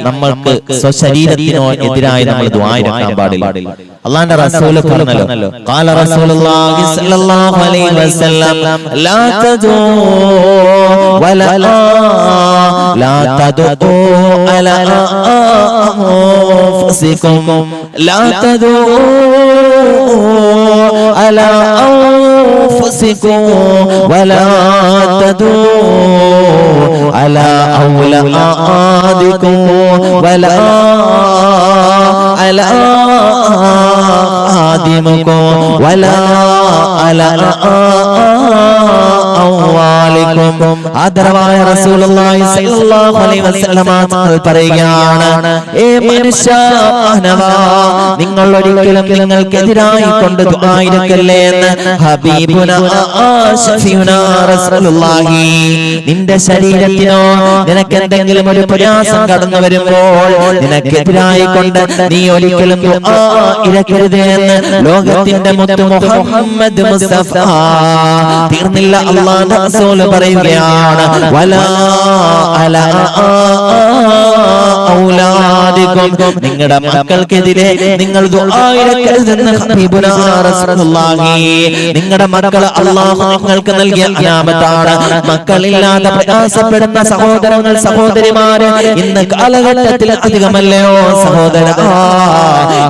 നമ്മൾക്ക് സ്വശരീരത്തിനോ എതിരായി നമ്മൾ ദുആ ഇരക്കാൻ പാടില്ല. അല്ലാഹുവിന്റെ റസൂൽ പറഞ്ഞല്ലോ, ഖാല റസൂലുള്ളാഹി സ്വല്ലല്ലാഹു അലൈഹി വസല്ലം ലാ തദൂ വലാ തദൂ അലാ അൻഫുസികും ലാ തദൂ അലാ أنفسكم ولا تدعوا على أولادكم ولا على خادمكم ولا على أموالكم. ആദരവായ റസൂലുള്ളാഹി സ്വല്ലല്ലാഹു അലൈഹി വസല്ലം പറയുകയാണ്, ഏ മനുഷ്യ മാനവാ, നിങ്ങൾ ഒരിക്കലും നിങ്ങൾക്കെതിരായി കൊണ്ട് ദുആ ഇരക്കല്ലേ എന്ന് ഹബീബുനാ ശഫീഉനാ റസൂലുള്ളാഹി. നിന്റെ ശരീരത്തിനോ നിനക്ക് എന്തെങ്കിലും ഒരു പ്രയാസം കടന്നു വരുമ്പോൾ നിനക്കെതിരായി കൊണ്ട് നീ ഒരിക്കലും ദുആ ഇരക്കരുത് എന്ന് ലോകത്തിന്റെ മുത്ത് മുഹമ്മദ് മുസ്തഫ തീർന്നില്ല അല്ലാഹുവിന്റെ റസൂൽ പറയുകയാണ്, വലാ അലാ ഔലാദികും, നിങ്ങളുടെ മക്കൾക്കെതിരെ നിങ്ങൾ ദുആ ഇരക്കരുതെന്ന് ഹബീബുനാ റസൂലുള്ളാഹി. നിങ്ങളുടെ മക്കൾ അല്ലാഹു നിങ്ങൾക്ക് നൽകിയ അനാമത്താണ്. മക്കളില്ലാതെ പ്രയാസപ്പെടുന്ന സഹോദരങ്ങൾ സഹോദരിമാര് ഇന്ന് കാലഘട്ടത്തിൽ അധികമല്ലയോ സഹോദര?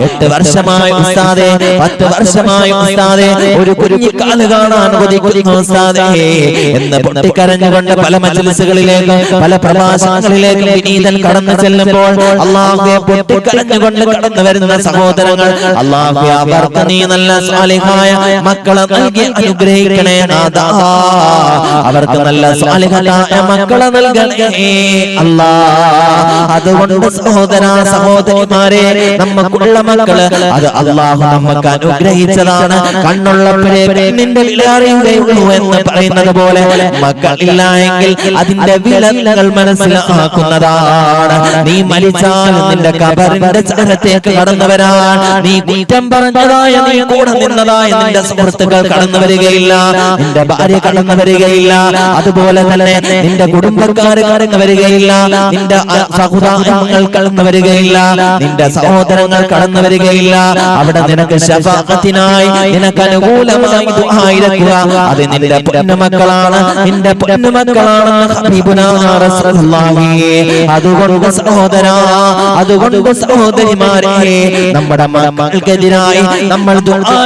8 വർഷമായി ഉസ്താദേ, 10 വർഷമായി ഉസ്താദേ, ഒരു കുഞ്ഞു കാല് കാണാൻ കൊതിക്കുന്നു ഉസ്താദേ എന്ന് പൊട്ടിക്കരഞ്ഞുകൊണ്ട് പല മജ്‌ലിസുകളിലേക്ക് പല പ്രഭാഷണങ്ങളിലേക്ക് വിനീതൻ കടന്നു ചെല്ലുമ്പോൾ അല്ലാഹുവേ പൊട്ടിക്കരഞ്ഞുകൊണ്ട് കടന്നു വരുന്ന സഹോദരങ്ങൾ, അല്ലാഹുവേ അവർക്ക് നീ നല്ല സാലിഹായ മക്കളെ നൽകി അനുഗ്രഹിക്കണേ നാഥാ. അവർക്ക് നല്ല സാലിഹായ മക്കളെ നൽകണേ അല്ലാഹ്. അതുകൊണ്ട് സഹോദര സഹോദരിമാരെ, നമുക്കുള്ള മക്കള് അത് അല്ലാഹു നമുക്ക് അനുഗ്രഹിച്ചതാണ്. കണ്ണുള്ളപ്പോഴേ പെണ്ണിന്റെ വില അറിയുകയുള്ളൂ എന്ന് പറയുന്നത് പോലെ മക്കളില്ല എങ്കിൽ അതിന്റെ വില നിങ്ങൾ മനസ്സിലാക്കുന്നതാണ്. നീ മരിച്ചാൽ നിന്റെ ഖബറിന്റെ ചരത്തേക്ക് കടന്നു വരാൻ നീ കുറ്റം പറഞ്ഞതായ, നീ കൂടെ നിന്നതായ നിന്റെ സുഹൃത്തുക്കൾ കടന്നു വരികയില്ല, നിന്റെ ഭാര്യ കടന്നു വരികയില്ല, അതുപോലെ തന്നെ നിന്റെ കുടുംബക്കാർ കടന്നു വരികയില്ല, നിന്റെ സഹോദരങ്ങൾ കടന്നു വരികയില്ല, നിന്റെ സഹോദരങ്ങൾ കടന്നു വരികയില്ല. അവിടെ നിനക്ക് ശഫാഅത്തിനായി നിനക്ക് അനുകൂലമായി ദുആ ഇരക്കുക. അത് നിന്റെ പൊന്നുമക്കളാണ്, നിന്റെ പൊന്നുമക്കളാണെന്ന് ഹബീബുനാ റസൂലുള്ളാഹി. അതുകൊണ്ട് സഹോദരാ, അതുകൊണ്ട് സഹോദരിമാരെ, നമ്മുടെ മക്കൾക്കെതിരായി നമ്മൾ ദുആ